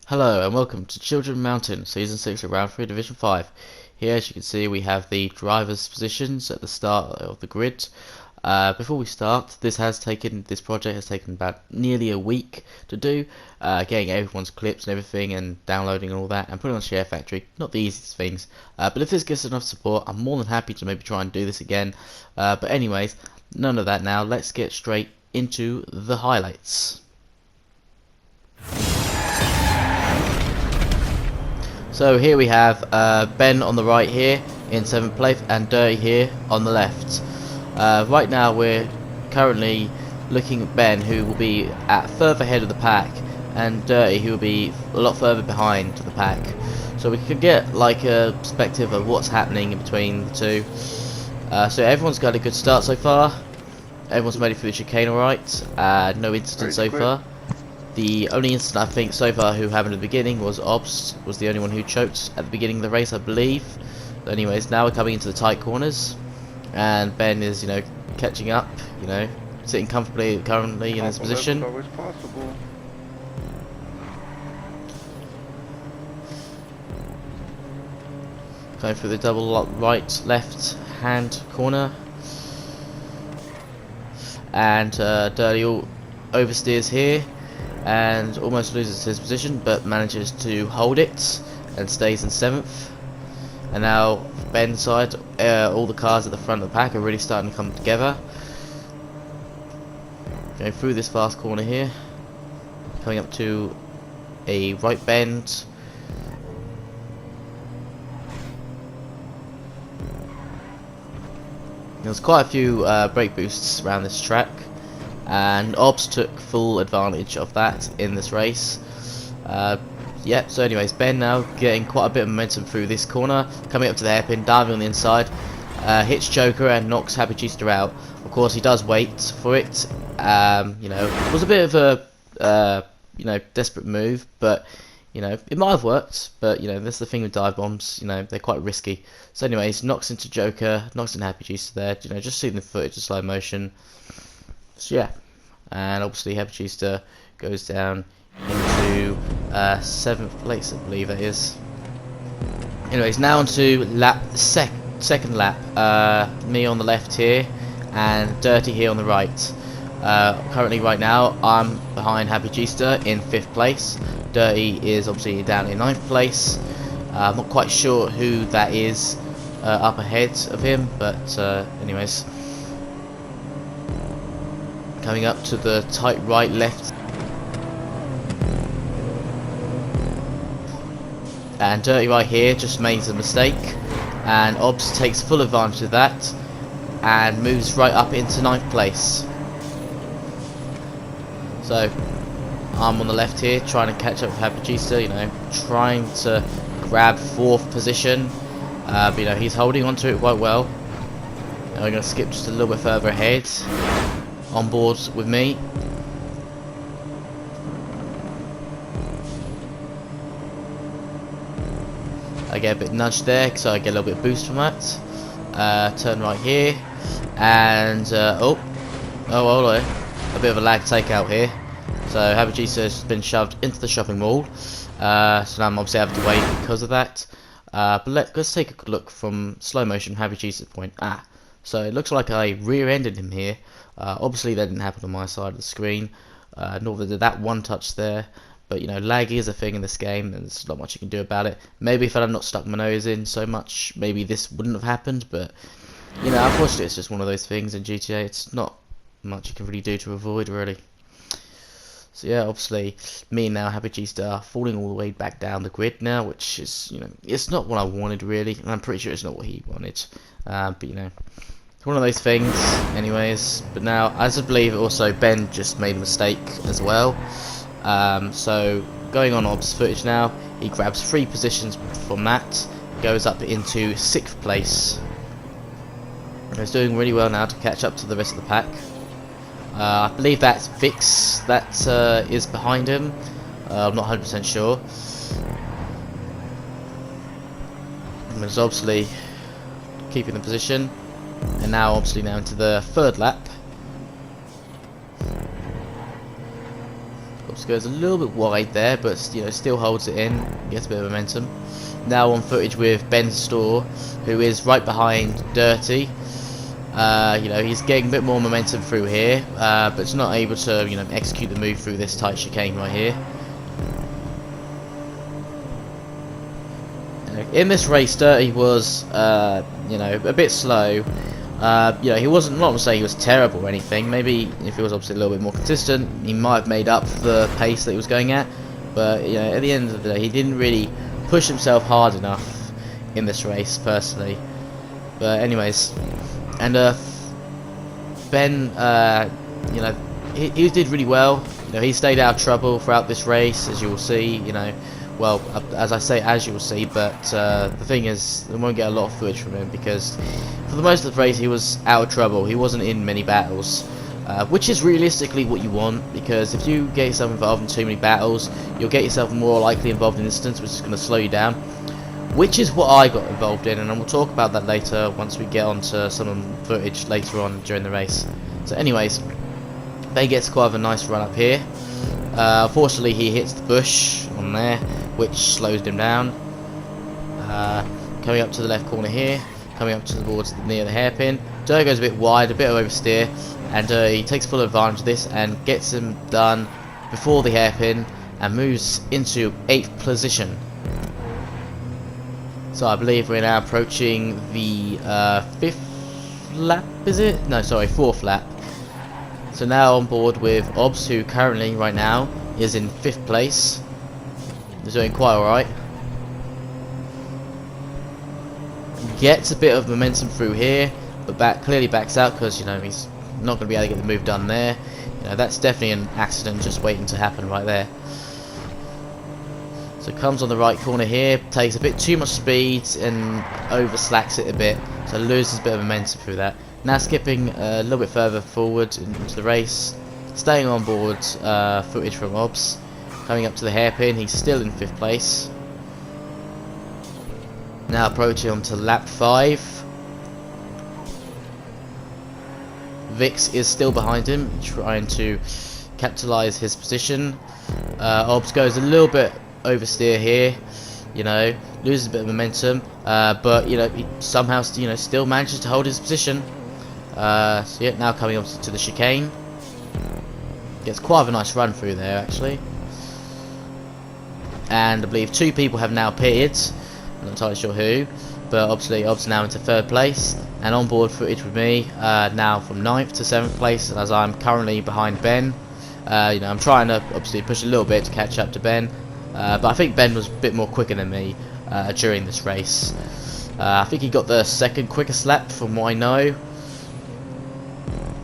Hello and welcome to Children Mountain, Season 6 of Round 3, Division 5. Here, as you can see, we have the driver's positions at the start of the grid. Before we start, this project has taken about nearly a week to do, getting everyone's clips and everything and downloading and all that and putting on SHAREfactory. Not the easiest things, but if this gets enough support, I'm more than happy to maybe try and do this again. But anyways, none of that now. Let's get straight into the highlights. So here we have Ben on the right here in 7th place and Dirty here on the left. Right now we're currently looking at Ben, who will be at further ahead of the pack, and Dirty, who will be a lot further behind the pack. So we can get like a perspective of what's happening in between the two. So everyone's got a good start so far. Everyone's made it through the chicane alright. No incidents so far. The only incident I think so far who happened at the beginning was Obst, was the only one who choked at the beginning of the race, I believe. But anyways, now we're coming into the tight corners, and Ben is, catching up, sitting comfortably currently in his position. Always possible. Going through the double right, left hand corner, and Dirty oversteers here and almost loses his position, but manages to hold it and stays in 7th. And now Ben's side, all the cars at the front of the pack are really starting to come together. Going through this fast corner here, coming up to a right bend. There's quite a few brake boosts around this track, and Obs took full advantage of that in this race. Yeah, so anyways, Ben now getting quite a bit of momentum through this corner, coming up to the hairpin, diving on the inside, hits Joker and knocks Happy Cheester out. Of course, he does wait for it. It was a bit of a desperate move, but it might have worked. But that's the thing with dive bombs. They're quite risky. So anyways, knocks into Joker, knocks in Happy Cheester there. Just seeing the footage of slow motion. So yeah, and obviously Happy Cheester goes down into 7th place, I believe that is. Anyways, now onto second lap. Me on the left here, and Dirty here on the right. Currently, right now, I'm behind Happy Cheester in 5th place. Dirty is obviously down in 9th place. I'm not quite sure who that is up ahead of him, but anyways. Coming up to the tight right left, and Dirty right here just makes a mistake, and Obs takes full advantage of that and moves right up into 9th place. So I'm on the left here trying to catch up with Happy Cheester, trying to grab 4th position, but he's holding onto it quite well. Now we're going to skip just a little bit further ahead, on board with me. I get a bit nudged there, so I get a little bit of boost from that. Turn right here, and hold on, a bit of a lag takeout here. So Happy Cheester has been shoved into the shopping mall, so now I'm obviously having to wait because of that. But let's take a good look from slow motion Happy Cheester's point. So it looks like I rear-ended him here. Obviously that didn't happen on my side of the screen, nor did that one touch there. But lag is a thing in this game, and there's not much you can do about it. Maybe if I had not stuck my nose in so much, maybe this wouldn't have happened. But unfortunately, it's just one of those things in GTA. It's not much you can really do to avoid, really. So yeah, obviously, me and now Happy Cheester are falling all the way back down the grid now, which is it's not what I wanted really, and I'm pretty sure it's not what he wanted. But it's one of those things, anyways. But now, as I believe, also Ben just made a mistake as well. So going on Ob's footage now, he grabs 3 positions from that, goes up into 6th place. He's doing really well now to catch up to the rest of the pack. I believe that's Vix that is behind him. I'm not 100% sure. He's obviously keeping the position, and now obviously now into the 3rd lap. Obs goes a little bit wide there, but still holds it in, gets a bit of momentum. Now on footage with Ben Store, who is right behind Dirty. He's getting a bit more momentum through here, but it's not able to execute the move through this tight chicane right here. In this race, Dirty was a bit slow. He wasn't, not to say he was terrible or anything. Maybe if he was obviously a little bit more consistent, he might have made up for the pace that he was going at. But at the end of the day, he didn't really push himself hard enough in this race, personally. But anyways, and Ben, he did really well. He stayed out of trouble throughout this race, as you will see. Well, as I say, as you will see, but the thing is, we won't get a lot of footage from him because for the most of the race he was out of trouble. He wasn't in many battles, which is realistically what you want, because if you get yourself involved in too many battles, you'll get yourself more likely involved in incidents, which is going to slow you down, which is what I got involved in, and we'll talk about that later once we get onto some footage later on during the race. So anyways, Ben gets quite a nice run up here. Unfortunately, he hits the bush on there, which slows him down. Coming up to the left corner here, coming up towards near the hairpin. Dirty goes a bit wide, a bit of oversteer, and he takes full advantage of this and gets him done before the hairpin and moves into 8th position. So I believe we're now approaching the 5th lap, is it? No, sorry, 4th lap. So now on board with Obs, who currently, right now, is in 5th place. He's doing quite alright. Gets a bit of momentum through here, but clearly backs out because, he's not going to be able to get the move done there. That's definitely an accident just waiting to happen right there. So comes on the right corner here, takes a bit too much speed and overslacks it a bit, so loses a bit of momentum through that. Now skipping a little bit further forward into the race, staying on board footage from Obs, coming up to the hairpin. He's still in 5th place. Now approaching onto lap 5. Vix is still behind him, trying to capitalise his position. Obs goes a little bit oversteer here, loses a bit of momentum, but he somehow still manages to hold his position. So yeah, now coming up to the chicane, gets quite a nice run through there actually, and I believe 2 people have now appeared. I'm not entirely sure who, but obviously Ob's now into 3rd place, and on board footage with me now from 9th to 7th place, as I'm currently behind Ben. I'm trying to obviously push a little bit to catch up to Ben, but I think Ben was a bit more quicker than me during this race. I think he got the 2nd quickest lap from what I know.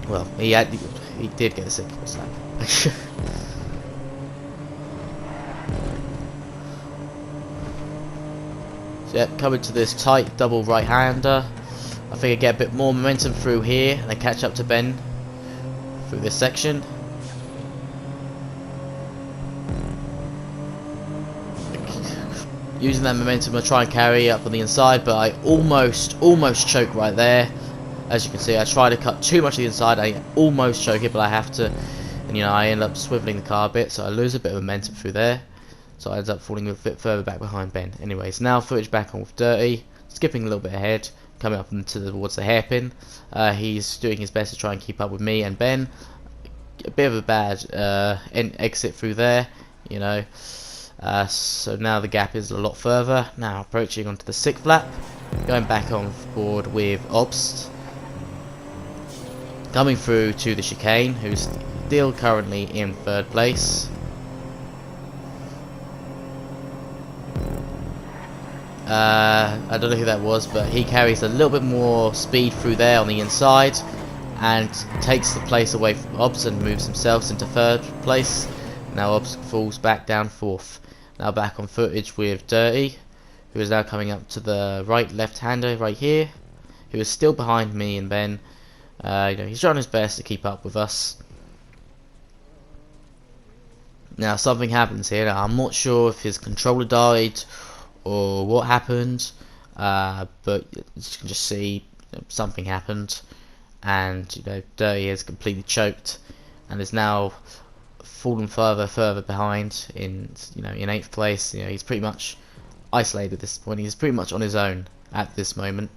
Well, he did get the 2nd quickest lap. So yeah, coming to this tight double right-hander. I think I get a bit more momentum through here and then catch up to Ben through this section. Using that momentum, I try and carry up on the inside, but I almost choke right there. As you can see, I try to cut too much of the inside, I almost choke it, but I have to, and I end up swiveling the car a bit, so I lose a bit of momentum through there. So I end up falling a bit further back behind Ben. Anyways, now footage back on with Dirty, skipping a little bit ahead, coming up towards the hairpin. He's doing his best to try and keep up with me and Ben. A bit of a bad exit through there, so now the gap is a lot further. Now approaching onto the 6th lap, going back on board with Obst, coming through to the chicane, who's still currently in 3rd place. I don't know who that was, but he carries a little bit more speed through there on the inside and takes the place away from Obs and moves himself into 3rd place. Now Obs falls back down 4th. Now back on footage with Dirty, who is now coming up to the right left-hander right here, who is still behind me and Ben. He's trying his best to keep up with us. Now something happens here. Now, I'm not sure if his controller died or what happened, but you can just see something happened, and Dirty is completely choked and is now fallen further behind in, you know, in 8th place. You know, he's pretty much isolated at this point. He's pretty much on his own at this moment.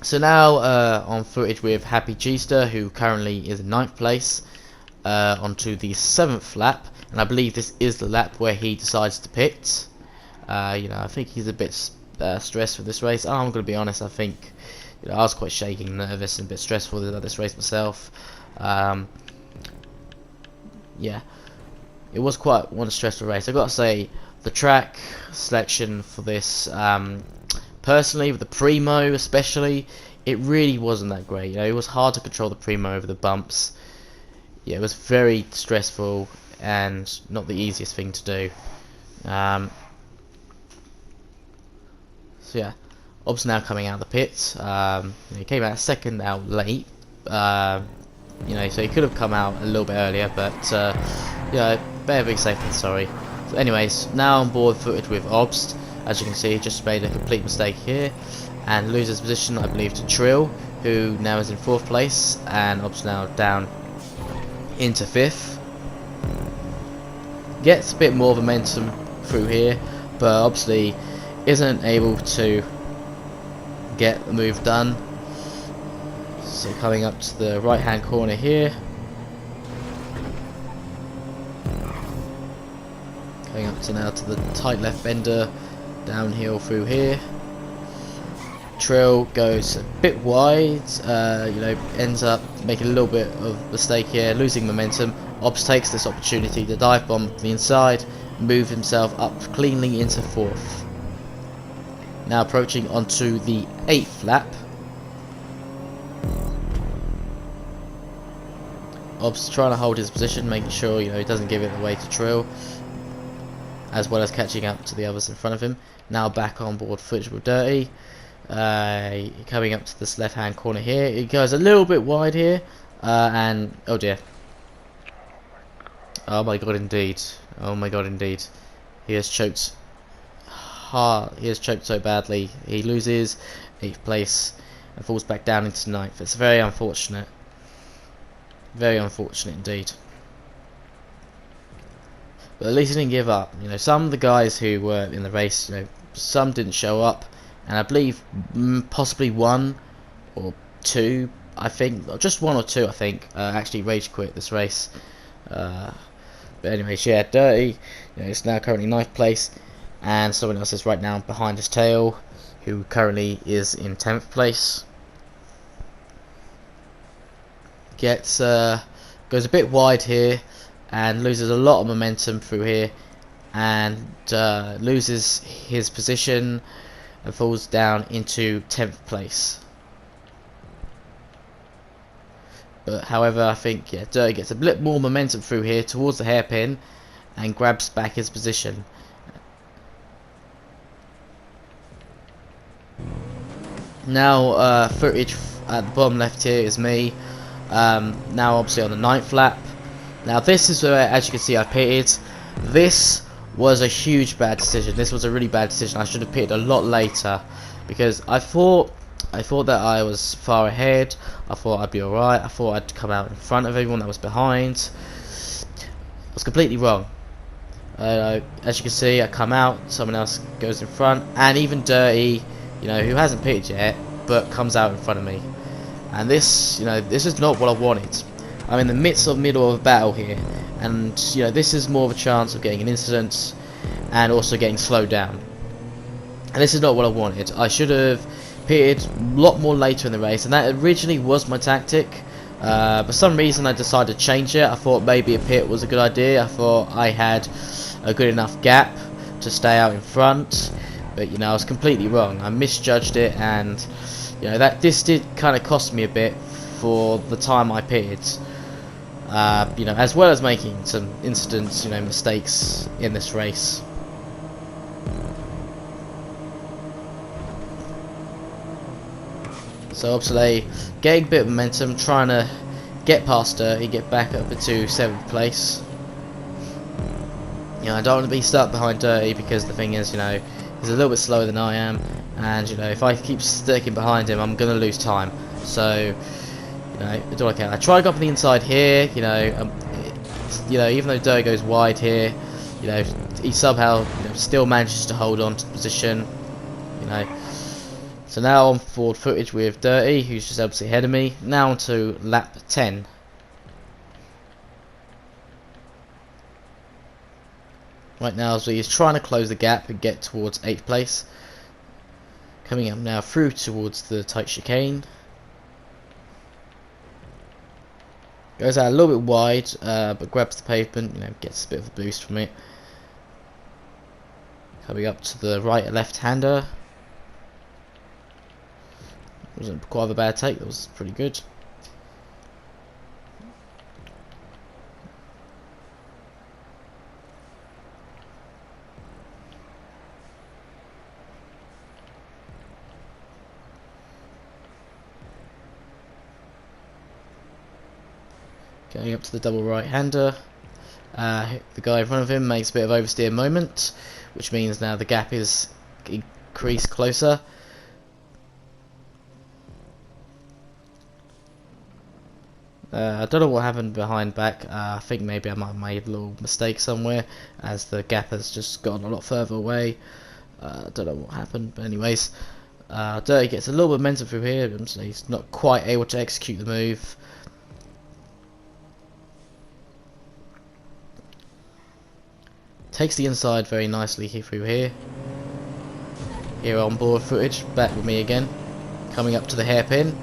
So now on footage with Happy Gster, who currently is in 9th place, onto the 7th lap, and I believe this is the lap where he decides to pit. You know, I think he's a bit stressed for this race. I'm going to be honest, I think, you know, I was quite shaking, nervous, and a bit stressful about this race myself. Yeah, it was quite one stressful race. I've got to say, the track selection for this, personally, with the Primo especially, it really wasn't that great. You know, it was hard to control the Primo over the bumps. Yeah, it was very stressful and not the easiest thing to do. So yeah, Ob's now coming out of the pit. He came out second out late. You know, so he could have come out a little bit earlier, but yeah, better be safe than sorry. So anyways, now on board footage with Obst. As you can see, he just made a complete mistake here and loses position, I believe, to Trill, who now is in 4th place, and Obst now down into 5th. Gets a bit more momentum through here, but obviously isn't able to get the move done. So coming up to the right hand corner here, coming up to now to the tight left bender, downhill through here. Trill goes a bit wide, you know, ends up making a little bit of mistake here, losing momentum. Obs takes this opportunity to dive bomb from the inside, move himself up cleanly into 4th. Now approaching onto the 8th lap. Obs trying to hold his position, making sure, you know, he doesn't give it away to Trill, as well as catching up to the others in front of him. Now back on board footage with Dirty. Coming up to this left hand corner here, it goes a little bit wide here, and oh dear, oh my god indeed, oh my god indeed, he has choked hard, he has choked so badly. He loses 8th place and falls back down into 9th. It's very unfortunate indeed, but at least he didn't give up. You know, some of the guys who were in the race, you know, some didn't show up, and I believe possibly 1 or 2, I think, or just 1 or 2, I think, actually rage quit this race. But anyway, yeah, Dirty, you know, it's now currently 9th place, and someone else is right now behind his tail, who currently is in 10th place. Gets goes a bit wide here and loses a lot of momentum through here, and loses his position and falls down into 10th place. But however, I think, yeah, Dirty gets a bit more momentum through here towards the hairpin and grabs back his position. Now footage at the bottom left here is me. Now obviously on the 9th lap. Now this is where, as you can see, I pitted. This was a huge bad decision. This was a really bad decision. I should have pitted a lot later, because I thought that I was far ahead. I thought I'd be alright. I thought I'd come out in front of everyone that was behind. I was completely wrong. As you can see, I come out, someone else goes in front, and even Dirty, you know, who hasn't pitted yet, but comes out in front of me. And this, you know, this is not what I wanted. I'm in the middle of a battle here, and you know, this is more of a chance of getting an incident and also getting slowed down. And this is not what I wanted. I should have pitted a lot more later in the race, and that originally was my tactic. For some reason I decided to change it. I thought maybe a pit was a good idea. I thought I had a good enough gap to stay out in front, but you know, I was completely wrong. I misjudged it, and you know, this did kind of cost me a bit for the time I pitted. You know, as well as making some incidents, you know, mistakes in this race. So obviously getting a bit of momentum, trying to get past Dirty, get back up into 7th place. You know, I don't want to be stuck behind Dirty, because the thing is, you know, he's a little bit slower than I am, and you know, if I keep sticking behind him, I'm gonna lose time. So you know, I do what I can. I try to go up on the inside here. You know, you know, even though Dirty goes wide here, you know, he somehow, you know, still manages to hold on to the position, you know. So now on forward footage with Dirty, who's just obviously ahead of me. Now on to lap 10. Right now, so he's trying to close the gap and get towards 8th place. Coming up now through towards the tight chicane. Goes out a little bit wide, but grabs the pavement, you know, gets a bit of a boost from it. Coming up to the right left-hander. Wasn't quite a bad take, that was pretty good. Going up to the double right-hander. The guy in front of him makes a bit of oversteer moment, which means now the gap is increased closer. I don't know what happened behind back. I think maybe I might have made a little mistake somewhere, as the gap has just gotten a lot further away. I don't know what happened, but anyways, Dirty gets a little bit of momentum through here, so he's not quite able to execute the move. Takes the inside very nicely here through here. Here on board footage, back with me again. Coming up to the hairpin,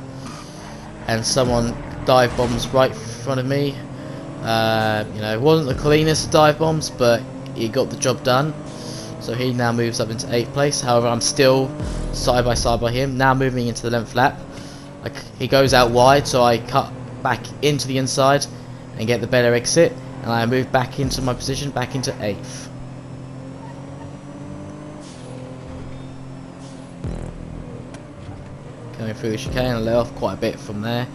and someone dive bombs right in front of me. You know, it wasn't the cleanest of dive bombs, but he got the job done. So he now moves up into 8th place. However, I'm still side by side by him. Now moving into the length lap. He goes out wide, so I cut back into the inside and get the better exit. And I move back into my position, back into 8th. Coming through the chicane, I let off quite a bit from there.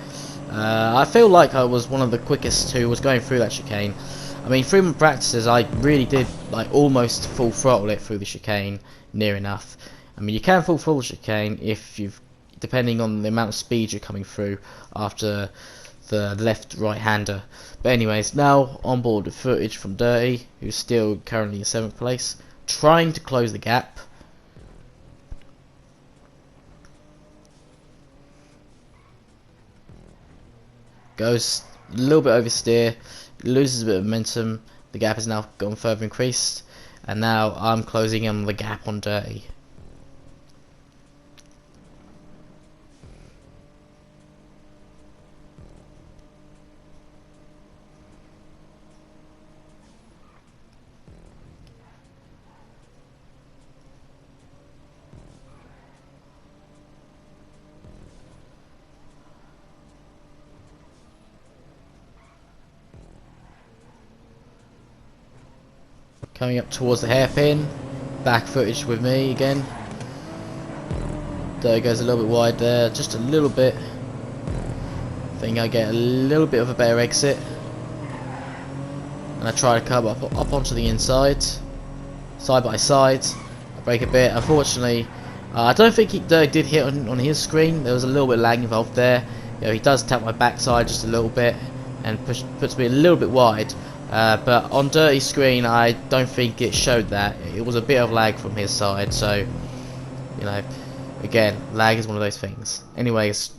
I feel like I was one of the quickest who was going through that chicane. I mean, through my practices, I really did like almost full throttle it through the chicane, near enough. I mean, you can full throttle chicane if you've, depending on the amount of speed you're coming through after the left right hander. But anyways, now on board with footage from Dirty, who's still currently in 7th place, trying to close the gap. Goes a little bit oversteer, loses a bit of momentum. The gap has now gone further increased, and now I'm closing in the gap on Dirty. Coming up towards the hairpin, back footage with me again. There goes a little bit wide there, just a little bit. I think I get a little bit of a better exit, and I try to come up onto the inside, side by side. I break a bit. Unfortunately, I don't think he did hit on his screen. There was a little bit of lag involved there. You know, he does tap my backside just a little bit and puts me a little bit wide. But on Dirty's screen, I don't think it showed that. It was a bit of lag from his side, so, you know, again, lag is one of those things. Anyways,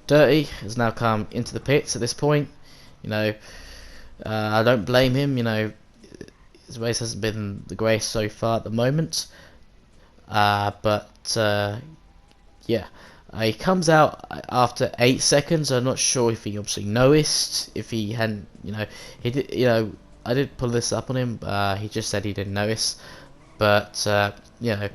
Dirty has now come into the pits at this point. You know, I don't blame him. You know, his race hasn't been the greatest so far at the moment. But yeah, he comes out after 8 seconds. I'm not sure if he obviously noticed, if he hadn't, you know, he did, you know, I did pull this up on him. He just said he didn't notice, but you know,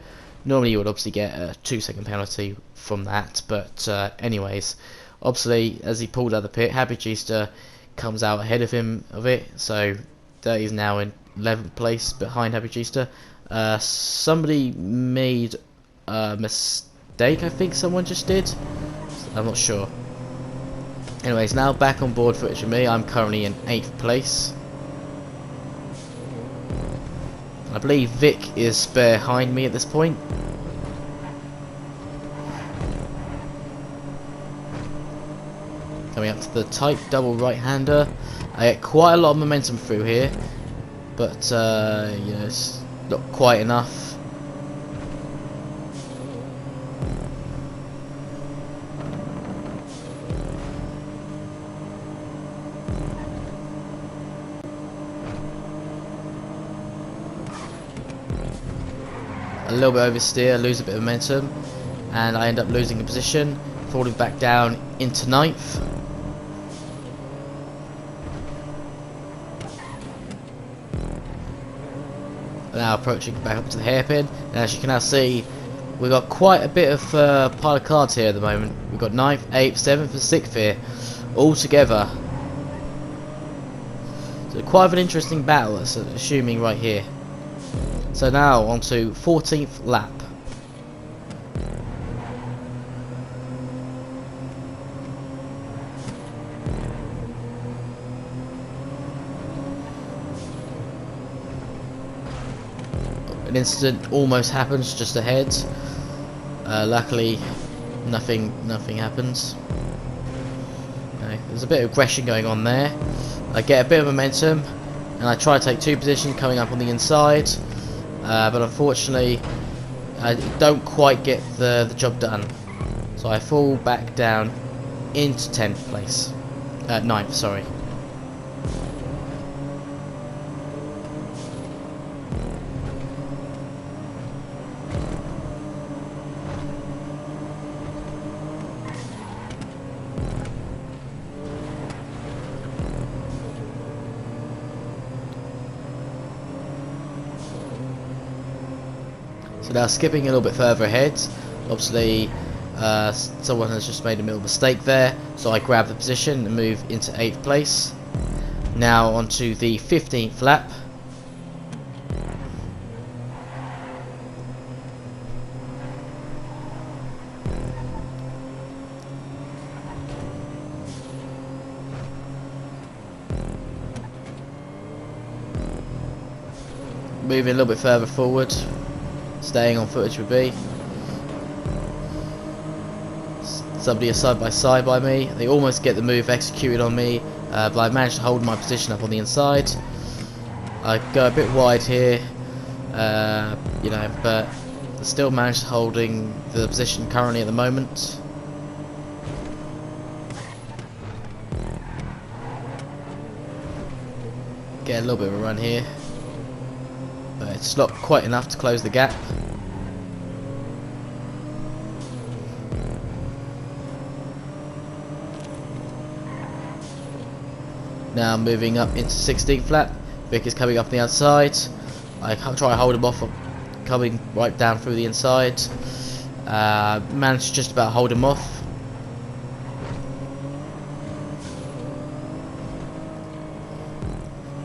normally you would obviously get a 2-second penalty from that. But anyways, obviously as he pulled out of the pit, Happy Gista comes out ahead of him of it, so Dirty's now in 11th place behind Happy Gista. Somebody made a mistake, I think someone just did. I'm not sure. Anyways, now back on board footage with me. I'm currently in 8th place. I believe Vic is behind me at this point. coming up to the tight double right-hander. I get quite a lot of momentum through here, but you know, it's not quite enough. A little bit oversteer, lose a bit of momentum, and I end up losing a position, falling back down into 9th. Now approaching back up to the hairpin, and as you can now see, we've got quite a bit of pile of cards here at the moment. We've got 9th, 8th, 7th and 6th here, all together. So quite an interesting battle, that's assuming right here. So now on to 14th lap. An incident almost happens just ahead. Luckily, nothing happens. Okay, there's a bit of aggression going on there. I get a bit of momentum, and I try to take 2 positions coming up on the inside. But unfortunately, I don't quite get the job done, so I fall back down into 10th place, 9th, sorry. So now skipping a little bit further ahead, obviously someone has just made a little mistake there, so I grab the position and move into 8th place. Now onto the 15th lap. Moving a little bit further forward. Staying on footage would be. Somebody is side by side by me. They almost get the move executed on me, but I managed to hold my position up on the inside. I go a bit wide here, you know, but still managed holding the position currently at the moment. Get a little bit of a run here. But it's not quite enough to close the gap. Now moving up into 16th lap. Vic is coming up the outside. I try to hold him off, coming right down through the inside. Managed to just about hold him off.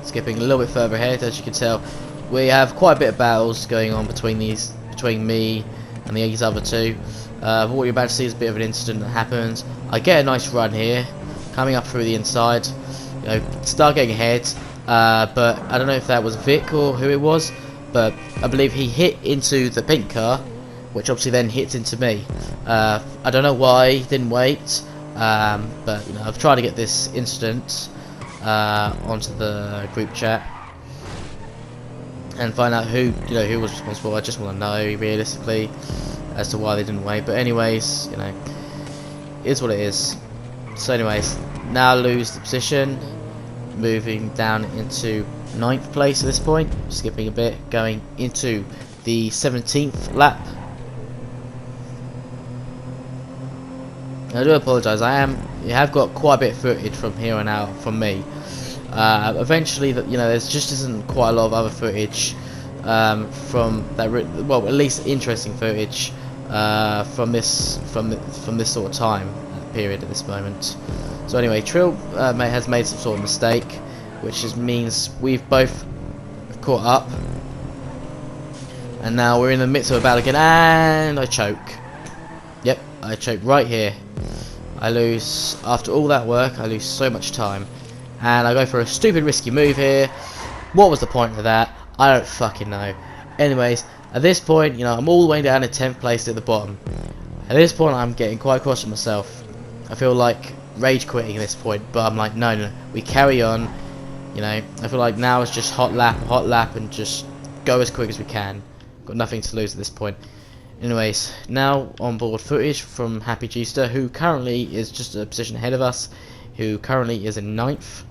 Skipping a little bit further ahead, as you can tell. We have quite a bit of battles going on between me and these other two. But what you're about to see is a bit of an incident that happens. I get a nice run here, coming up through the inside. You know, start getting ahead. But I don't know if that was Vic or who it was, but I believe he hit into the pink car, which obviously then hits into me. I don't know why he didn't wait, but you know, I've tried to get this incident onto the group chat and find out who was responsible. I just want to know realistically as to why they didn't wait. But anyways, you know, it is what it is. So anyways, now lose the position, moving down into 9th place at this point, skipping a bit, going into the 17th lap. I do apologise, you have got quite a bit of footage from here on out from me. Eventually, you know, there's just isn't quite a lot of other footage from that. Well, at least interesting footage from this sort of time period at this moment. So anyway, Trill has made some sort of mistake, which means we've both caught up, and now we're in the midst of a battle again, and I choke. Yep, I choke right here. I lose, after all that work, I lose so much time. And I go for a stupid risky move here. What was the point of that? I don't fucking know. Anyways, at this point, you know, I'm all the way down in 10th place at the bottom. At this point, I'm getting quite cross with myself. I feel like rage quitting at this point, but I'm like, no, we carry on. You know, I feel like now it's just hot lap, and just go as quick as we can. Got nothing to lose at this point. Anyways, now on board footage from Happy Gster, who currently is just a position ahead of us, who currently is in 9th.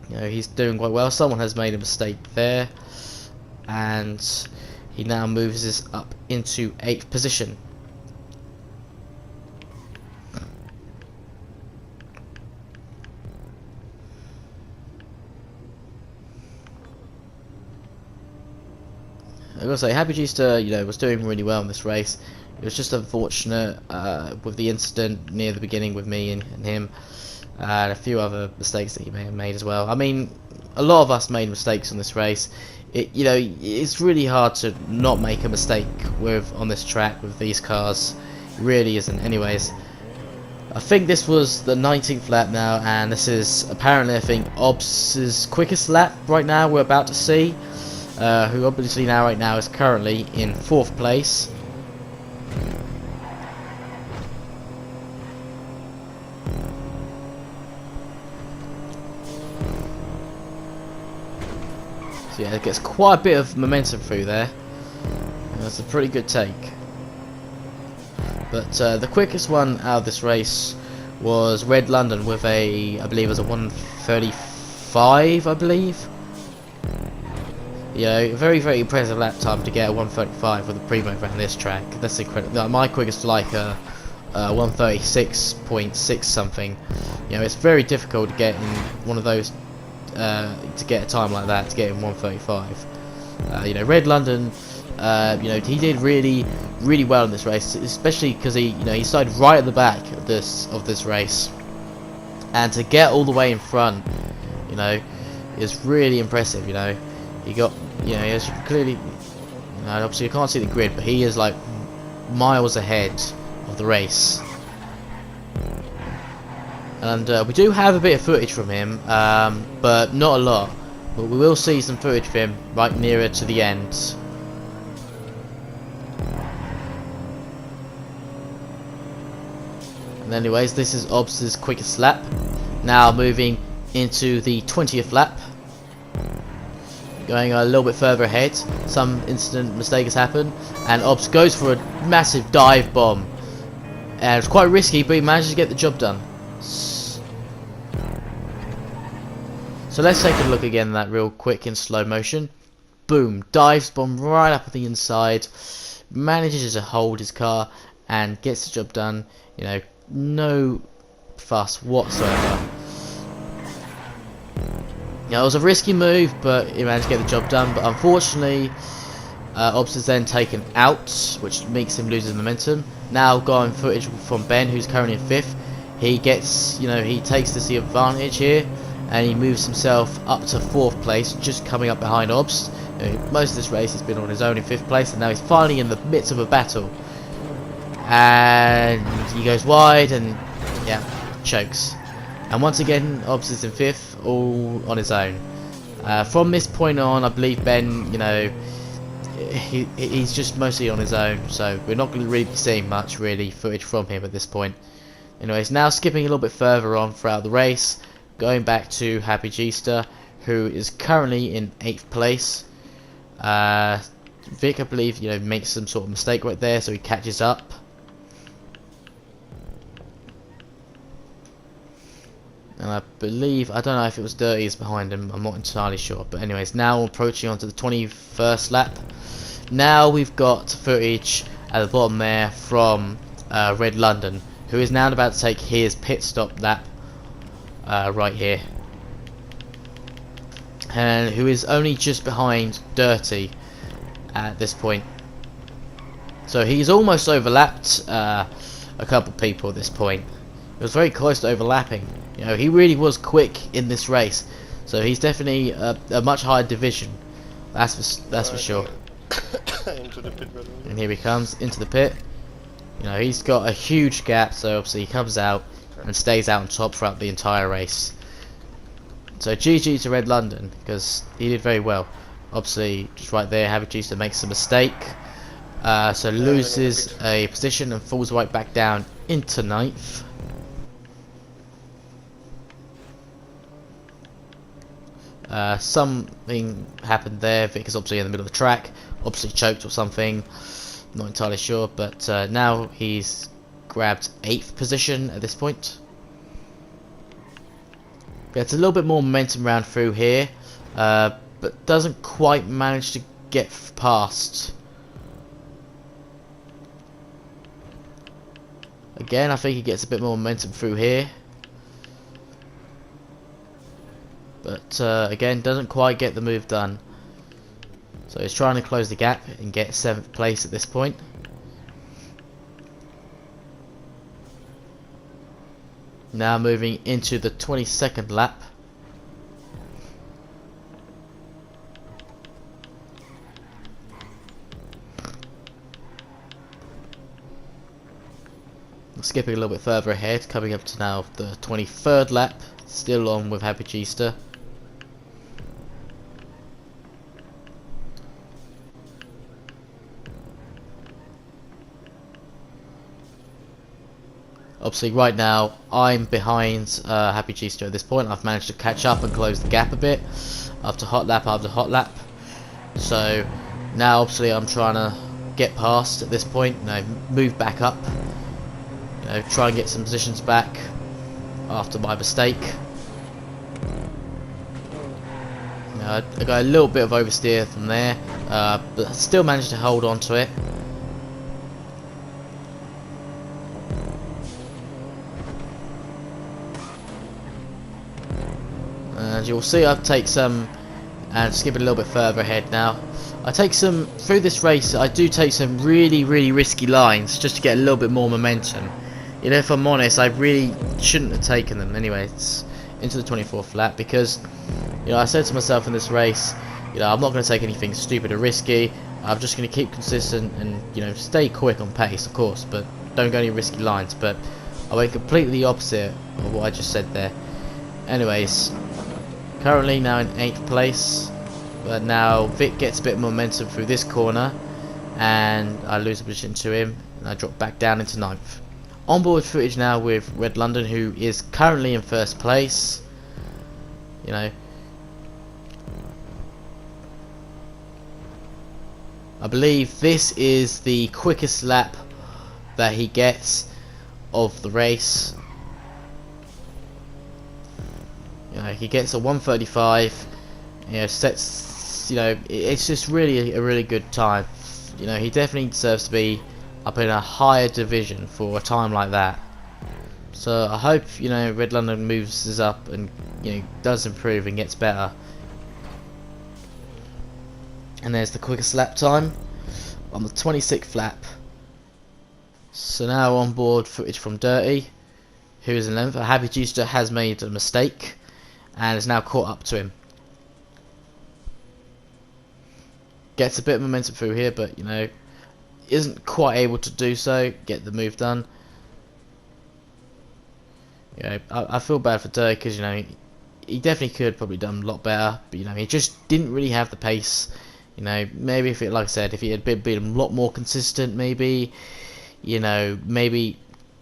You know, he's doing quite well. Someone has made a mistake there, and he now moves us up into 8th position. I gotta say, Happy Gster, you know, was doing really well in this race. It was just unfortunate with the incident near the beginning with me and him, and a few other mistakes that he may have made as well. I mean, a lot of us made mistakes on this race. You know, it's really hard to not make a mistake on this track with these cars. It really isn't. Anyways, I think this was the 19th lap now, and this is apparently, I think, Obs' quickest lap right now we're about to see. Who obviously right now is currently in 4th place. So yeah, it gets quite a bit of momentum through there. And that's a pretty good take. But the quickest one out of this race was Red London with I believe it was a 1:35, I believe. You know, very, very impressive lap time to get a 1:35 with a primo around this track. That's incredible. My quickest like a 1:36.6 something. You know, it's very difficult to get in one of those, to get a time like that, to get in 1:35. You know, Red London, you know, he did really, really well in this race, especially because he started right at the back of this race, and to get all the way in front, you know, is really impressive. You know, he got, you know, as you can clearly, you know, obviously you can't see the grid, but he is like miles ahead of the race. And we do have a bit of footage from him, but not a lot. But we will see some footage of him right nearer to the end. And anyways, this is Obs' quickest lap. Now moving into the 20th lap. Going a little bit further ahead. Some incident mistake has happened, and Obs goes for a massive dive bomb. And it's quite risky, but he manages to get the job done. So let's take a look again at that real quick in slow motion. Boom, dives bomb right up at the inside. Manages to hold his car and gets the job done. You know, no fuss whatsoever. You know, it was a risky move, but he managed to get the job done. But unfortunately, Obs is then taken out, which makes him lose his momentum. Now going footage from Ben, who's currently in 5th. He gets, you know, he takes the advantage here, and he moves himself up to 4th place, just coming up behind Obs. You know, most of this race he's been on his own in 5th place, and now he's finally in the midst of a battle. And he goes wide, and yeah, chokes. And once again, Obs is in 5th, all on his own. From this point on, I believe Ben, you know, he's just mostly on his own, so we're not going to really be seeing much really footage from him at this point. Anyways, now skipping a little bit further on throughout the race, going back to Happy Gster, who is currently in 8th place. Vic, I believe, you know, makes some sort of mistake right there, so he catches up. And I believe, I don't know if it was Dirty's behind him, I'm not entirely sure. But anyways, now approaching onto the 21st lap. Now we've got footage at the bottom there from Red London, who is now about to take his pit stop lap right here. And who is only just behind Dirty at this point. So he's almost overlapped a couple people at this point. It was very close to overlapping. You know, he really was quick in this race, so he's definitely a much higher division. That's for sure. Into the pit, and here he comes into the pit. You know, he's got a huge gap, so obviously he comes out and stays out on top throughout the entire race. So GG to Red London, because he did very well. Obviously, just right there, Happy Gster makes a mistake, so loses a position and falls right back down into 9th. Something happened there. Vic is obviously in the middle of the track, obviously choked or something, not entirely sure, but now he's grabbed 8th position at this point. Gets a little bit more momentum round through here, but doesn't quite manage to get past. Again, I think he gets a bit more momentum through here, but again, doesn't quite get the move done. So he's trying to close the gap and get 7th place at this point. Now moving into the 22nd lap. Skipping a little bit further ahead, coming up to now the 23rd lap, still on with Happy Gista. Obviously right now I'm behind Happy Gista at this point. I've managed to catch up and close the gap a bit after hot lap after hot lap. So now obviously I'm trying to get past at this point, move back up. Try and get some positions back after my mistake. I got a little bit of oversteer from there, but still managed to hold on to it. And you'll see I take some, and skipping a little bit further ahead now, I take some, through this race I do take some really risky lines just to get a little bit more momentum. If I'm honest, I really shouldn't have taken them. Anyway, it's into the 24th lap because, I said to myself in this race, I'm not going to take anything stupid or risky. I'm just going to keep consistent and, stay quick on pace, of course, but don't go any risky lines. But I went completely the opposite of what I just said there. Anyways, currently now in 8th place, but now Vic gets a bit of momentum through this corner, and I lose a position to him, and I drop back down into 9th. Onboard footage now with Red London, who is currently in 1st place. I believe this is the quickest lap that he gets of the race. He gets a 1:35. Sets. It's just really a really good time. He definitely deserves to be up in a higher division for a time like that. So I hope Red London moves us up and does improve and gets better. And there's the quickest lap time on the 26th lap. So now on board footage from Dirty, who is in 11th. Happy Gista has made a mistake and is now caught up to him. Gets a bit of momentum through here, but isn't quite able to do so, get the move done. I feel bad for Dirk because he definitely could probably done a lot better, but he just didn't really have the pace. Maybe if it, like I said, if he had been a lot more consistent, maybe maybe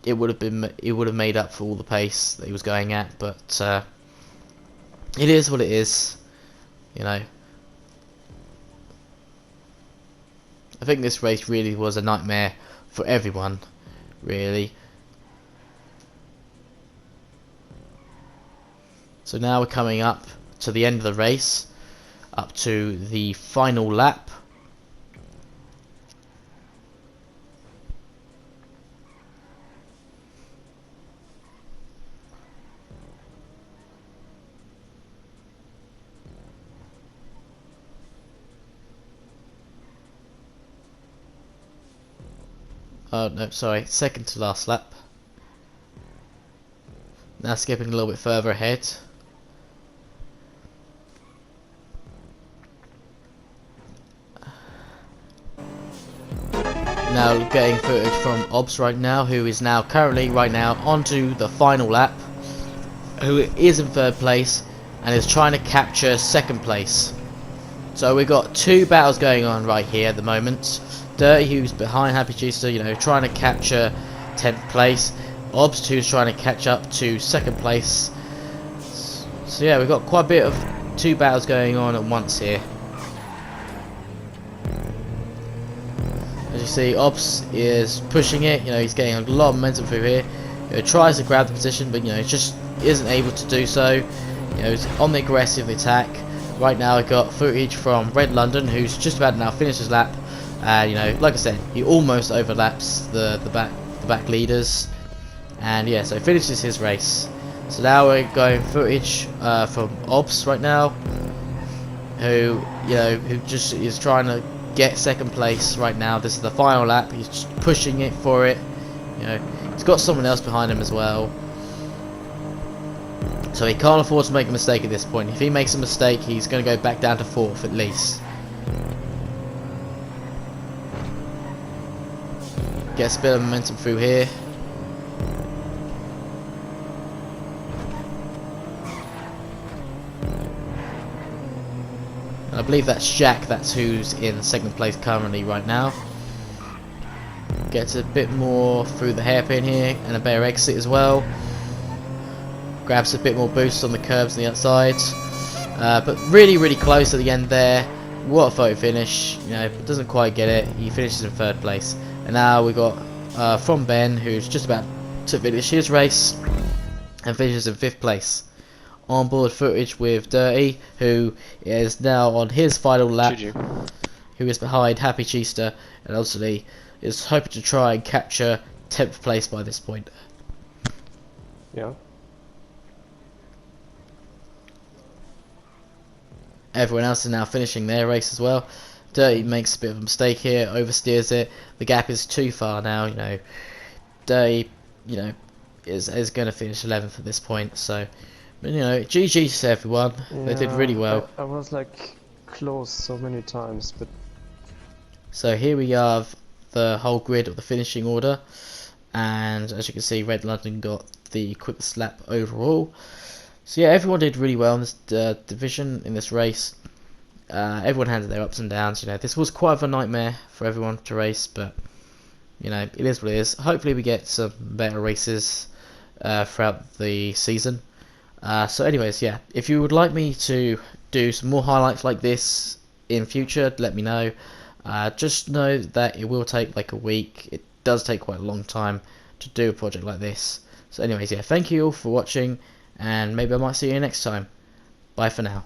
it would have made up for all the pace that he was going at. But it is what it is. I think this race really was a nightmare for everyone, really. So now we're coming up to the end of the race, up to the final lap. Oh no, sorry, second to last lap. Now skipping a little bit further ahead. Now getting footage from Obs right now, who is now currently onto the final lap, who is in 3rd place and is trying to capture 2nd place. So we've got 2 battles going on right here at the moment. Dirty, who's behind Happy Gista, trying to capture 10th place. Obs, who's trying to catch up to 2nd place. So yeah, we've got quite a bit of two battles going on at once here. As you see, Ops is pushing it. You know, he's getting a lot of momentum through here. You know, tries to grab the position, but you know, just isn't able to do so. You know, he's on the aggressive attack. Right now, I got footage from Red London, who's just about to now finish his lap. You know, like I said, he almost overlaps the back leaders, and yeah, so finishes his race. So now we're going footage from Ops right now, who just is trying to get second place right now. This is the final lap. He's just pushing it for it. You know, he's got someone else behind him as well. So he can't afford to make a mistake at this point. If he makes a mistake, he's going to go back down to 4th at least. Gets a bit of momentum through here. And I believe that's Jack, that's who's in second place currently right now. Gets a bit more through the hairpin here, and a better exit as well. Grabs a bit more boost on the curbs on the outside, but really close at the end there. What a photo finish! You know, doesn't quite get it. He finishes in 3rd place, and now we got from Ben, who's just about to finish his race and finishes in 5th place. On board footage with Dirty, who is now on his final lap, GG. who is behind Happy Cheester, and obviously is hoping to try and capture 10th place by this point. Yeah. Everyone else is now finishing their race as well. Dirty makes a bit of a mistake here, oversteers it. The gap is too far now. You know, Dirty, you know, is going to finish 11th at this point. So, but, you know, GG to everyone. Yeah, They did really well. I was like close so many times, but So here we have the whole grid of the finishing order, and as you can see, Red London got the quickest lap overall. So yeah, everyone did really well in this division, in this race. Everyone had their ups and downs. You know, this was quite of a nightmare for everyone to race, but you know, it is what it is. Hopefully, we get some better races throughout the season. So, anyways, yeah, if you would like me to do some more highlights like this in future, let me know. Just know that it will take like a week. It does take quite a long time to do a project like this. So, anyways, yeah, thank you all for watching. And maybe I might see you next time. Bye for now.